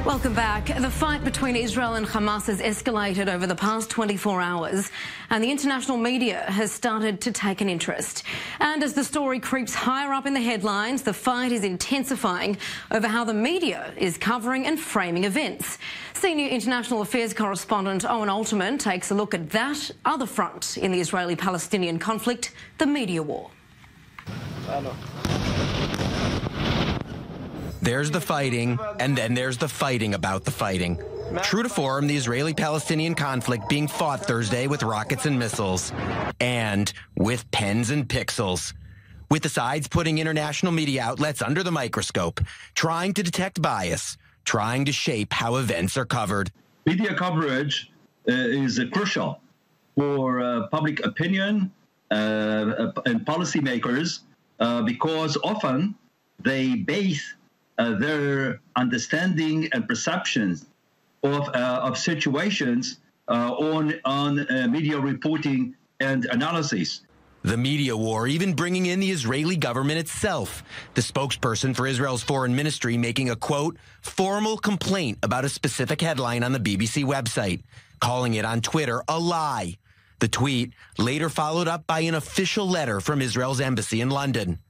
Welcome back. The fight between Israel and Hamas has escalated over the past 24 hours, and the international media has started to take an interest. And as the story creeps higher up in the headlines, the fight is intensifying over how the media is covering and framing events. Senior international affairs correspondent Owen Alterman takes a look at that other front in the Israeli-Palestinian conflict, the media war. There's the fighting, and then there's the fighting about the fighting. True to form, the Israeli-Palestinian conflict being fought Thursday with rockets and missiles, and with pens and pixels. With the sides putting international media outlets under the microscope, trying to detect bias, trying to shape how events are covered. Media coverage is crucial for public opinion and policymakers because often they base their understanding and perceptions of situations on media reporting and analysis. The media war even bringing in the Israeli government itself. The spokesperson for Israel's foreign ministry making a, quote, formal complaint about a specific headline on the BBC website, calling it on Twitter a lie. The tweet later followed up by an official letter from Israel's embassy in London.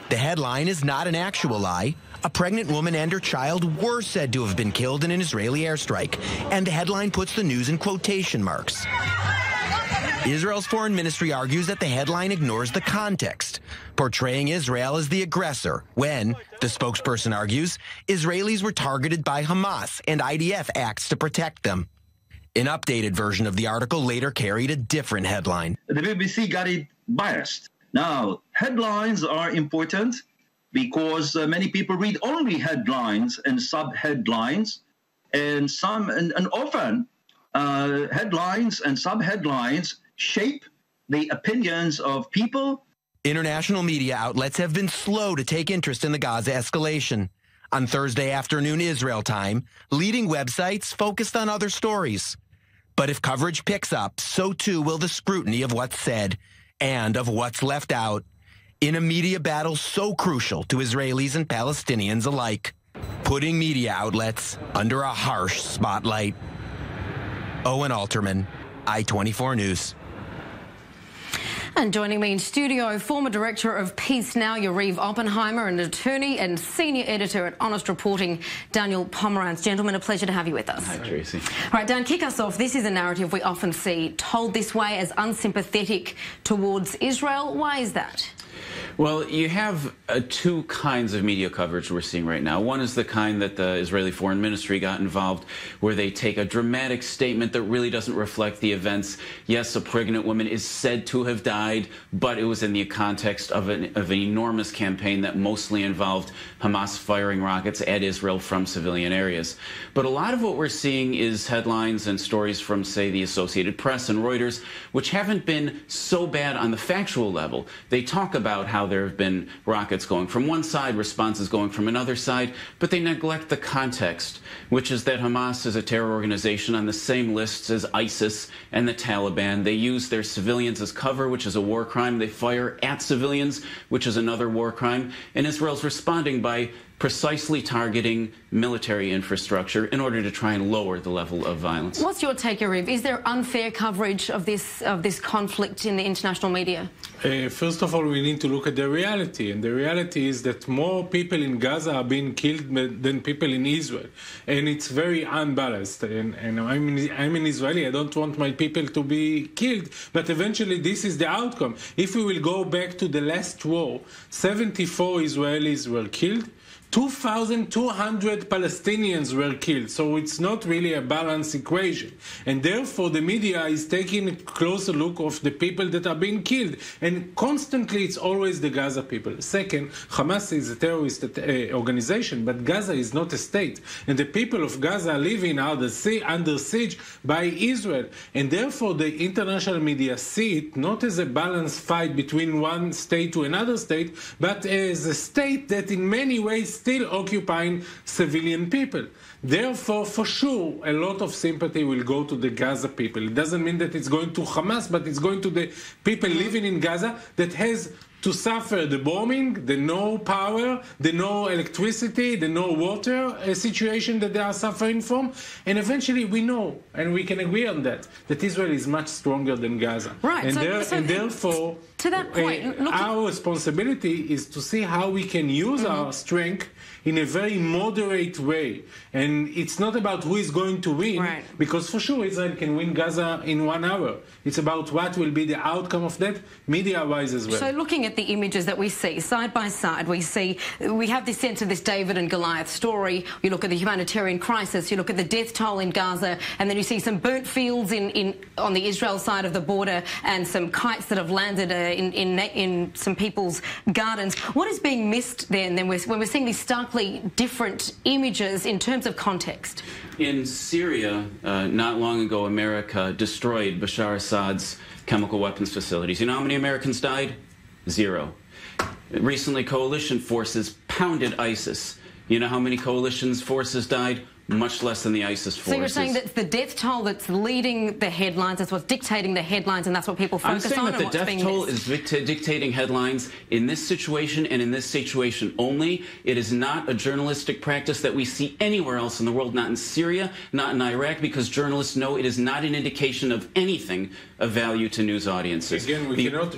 The headline is not an actual lie. A pregnant woman and her child were said to have been killed in an Israeli airstrike, and the headline puts the news in quotation marks. Israel's foreign ministry argues that the headline ignores the context, portraying Israel as the aggressor when, the spokesperson argues, Israelis were targeted by Hamas and IDF acts to protect them. An updated version of the article later carried a different headline. The BBC got it biased. Now, headlines are important because many people read only headlines and sub-headlines, and often headlines and sub-headlines shape the opinions of people. International media outlets have been slow to take interest in the Gaza escalation. On Thursday afternoon Israel time, leading websites focused on other stories. But if coverage picks up, so too will the scrutiny of what's said and of what's left out in a media battle so crucial to Israelis and Palestinians alike, putting media outlets under a harsh spotlight. Owen Alterman, i24 News. And joining me in studio, former director of Peace Now, Yariv Oppenheimer, and attorney and senior editor at Honest Reporting, Daniel Pomerantz. Gentlemen, a pleasure to have you with us. Hi, Tracy. All right, Dan, kick us off. This is a narrative we often see told this way as unsympathetic towards Israel. Why is that? Well, you have two kinds of media coverage we're seeing right now. One is the kind that the Israeli Foreign Ministry got involved, where they take a dramatic statement that really doesn't reflect the events. Yes, a pregnant woman is said to have died, but it was in the context of an enormous campaign that mostly involved Hamas firing rockets at Israel from civilian areas. But a lot of what we're seeing is headlines and stories from, say, the Associated Press and Reuters, which haven't been so bad on the factual level. They talk about how there have been rockets going from one side, responses going from another side, but they neglect the context, which is that Hamas is a terror organization on the same lists as ISIS and the Taliban. They use their civilians as cover, which is a war crime. They fire at civilians, which is another war crime. And Israel's responding by precisely targeting military infrastructure in order to try and lower the level of violence. What's your take, Yariv? Is there unfair coverage of this conflict in the international media? First of all, we need to look at the reality, and the reality is that more people in Gaza are being killed than people in Israel, and it's very unbalanced. And I'm an Israeli. I don't want my people to be killed, but eventually this is the outcome. If we will go back to the last war, 74 Israelis were killed. 2,200 Palestinians were killed, so it's not really a balanced equation. And therefore, the media is taking a closer look of the people that are being killed. And constantly, it's always the Gaza people. Second, Hamas is a terrorist organization, but Gaza is not a state. And the people of Gaza live under siege by Israel. And therefore, the international media see it not as a balanced fight between one state to another state, but as a state that in many ways still occupying civilian people. Therefore, for sure, a lot of sympathy will go to the Gaza people. It doesn't mean that it's going to Hamas, but it's going to the people living in Gaza that has to suffer the bombing, the no power, the no electricity, the no water situation that they are suffering from. And eventually we know, and we can agree on that Israel is much stronger than Gaza. Right. And therefore, to that point, our responsibility is to see how we can use our strength in a very moderate way. And it's not about who is going to win, because for sure Israel can win Gaza in 1 hour. It's about what will be the outcome of that, media-wise as well. So looking at the images that we see, side by side, we have this sense of this David and Goliath story. You look at the humanitarian crisis, you look at the death toll in Gaza, and then you see some burnt fields on the Israel side of the border and some kites that have landed in some people's gardens. What is being missed then when we're seeing these starkly different images in terms of context? In Syria, not long ago, America destroyed Bashar Assad's chemical weapons facilities. You know how many Americans died? 0. Recently, coalition forces pounded ISIS. You know how many coalition forces died? Much less than the ISIS forces. So you're saying that it's the death toll that's leading the headlines, that's what's dictating the headlines, and that's what people focus on? I'm saying that the death toll is dictating headlines in this situation and in this situation only. It is not a journalistic practice that we see anywhere else in the world, not in Syria, not in Iraq, because journalists know it is not an indication of anything of value to news audiences. Again,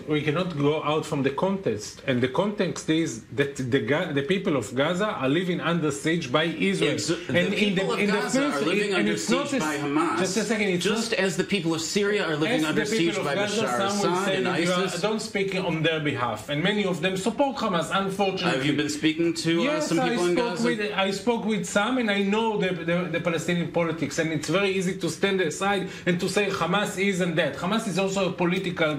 we cannot go out from the context, and the context is that the people of Gaza are living under siege by Israel. The people of Gaza are living under siege by Hamas. Just a second. Just as the people of Syria are living under siege by Bashar Assad and ISIS. Don't speak on their behalf, and many of them support Hamas, unfortunately. Have you been speaking to some people in Gaza? I spoke with some, and I know the Palestinian politics, and it's very easy to stand aside and to say Hamas isn't that. Hamas is also a political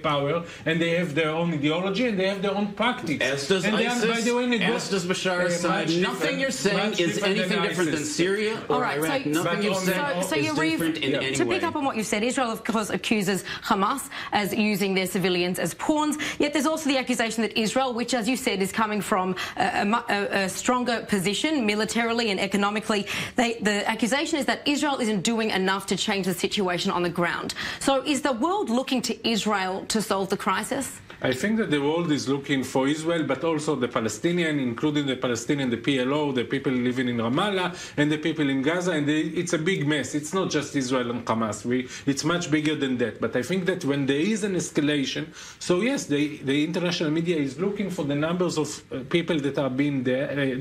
power, and they have their own ideology, and they have their own practice. As does ISIS, as does Bashar Assad. Nothing you're saying is anything different than Syria or Iraq. Nothing you've said is different in any way. To pick up on what you said, Israel, of course, accuses Hamas as using their civilians as pawns. Yet there's also the accusation that Israel, which, as you said, is coming from a stronger position militarily and economically, the accusation is that Israel isn't doing enough to change the situation on the ground. So is the world looking to Israel to solve the crisis? I think that the world is looking for Israel, but also the Palestinian, including the Palestinian, the PLO, the people living in Ramallah, and the people in Gaza, and it's a big mess. It's not just Israel and Hamas. It's much bigger than that. But I think that when there is an escalation, so yes, the international media is looking for the numbers of people that are being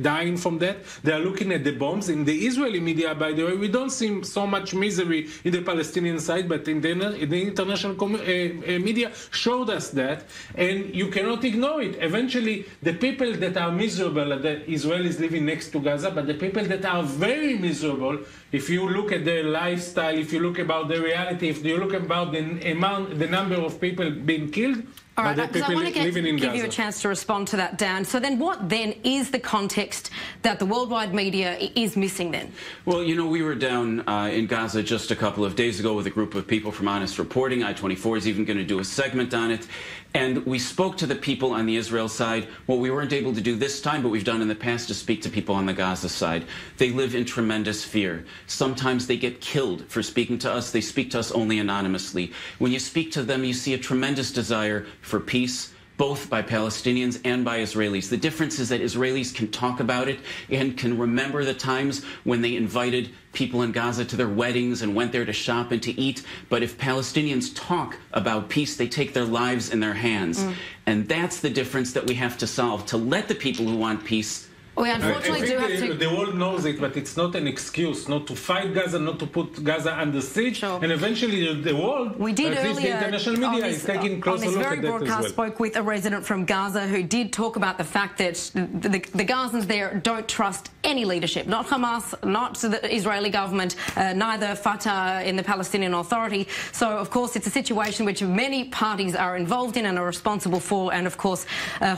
dying from that. They are looking at the bombs. In the Israeli media, by the way, we don't see so much misery in the Palestinian side, but in the international media showed us that. And you cannot ignore it. Eventually, the people that are miserable, that Israel is living next to Gaza, but the people that are very miserable, if you look at their lifestyle, if you look about the reality, if you look about the number of people being killed, all right, because I want to give you a chance to respond to that, Dan. So then what then is the context that the worldwide media is missing then? Well, you know, we were down in Gaza just a couple of days ago with a group of people from Honest Reporting. I24 is even going to do a segment on it. And we spoke to the people on the Israel side. What we weren't able to do this time, but we've done in the past, to speak to people on the Gaza side. They live in tremendous fear. Sometimes they get killed for speaking to us. They speak to us only anonymously. When you speak to them, you see a tremendous desire for peace, both by Palestinians and by Israelis. The difference is that Israelis can talk about it and can remember the times when they invited people in Gaza to their weddings and went there to shop and to eat. But if Palestinians talk about peace, they take their lives in their hands. And that's the difference that we have to solve, to let the people who want peace. We unfortunately do have to... The world knows it, but it's not an excuse not to fight Gaza, not to put Gaza under siege. Sure. And eventually the world, we did at least the international media, is taking closer look at that as well. On this very broadcast, spoke with a resident from Gaza who did talk about the fact that the Gazans there don't trust any leadership, not Hamas, not the Israeli government, neither Fatah in the Palestinian Authority. So, of course, it's a situation which many parties are involved in and are responsible for. And, of course,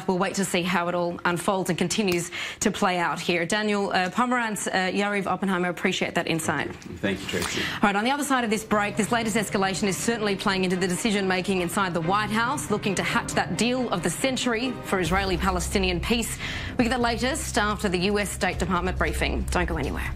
we'll wait to see how it all unfolds and continues to play out here. Daniel Pomerantz, Yariv Oppenheimer, appreciate that insight. Thank you, Tracy. All right, on the other side of this break, this latest escalation is certainly playing into the decision-making inside the White House, looking to hatch that deal of the century for Israeli-Palestinian peace. We get the latest after the US State Department briefing. Don't go anywhere.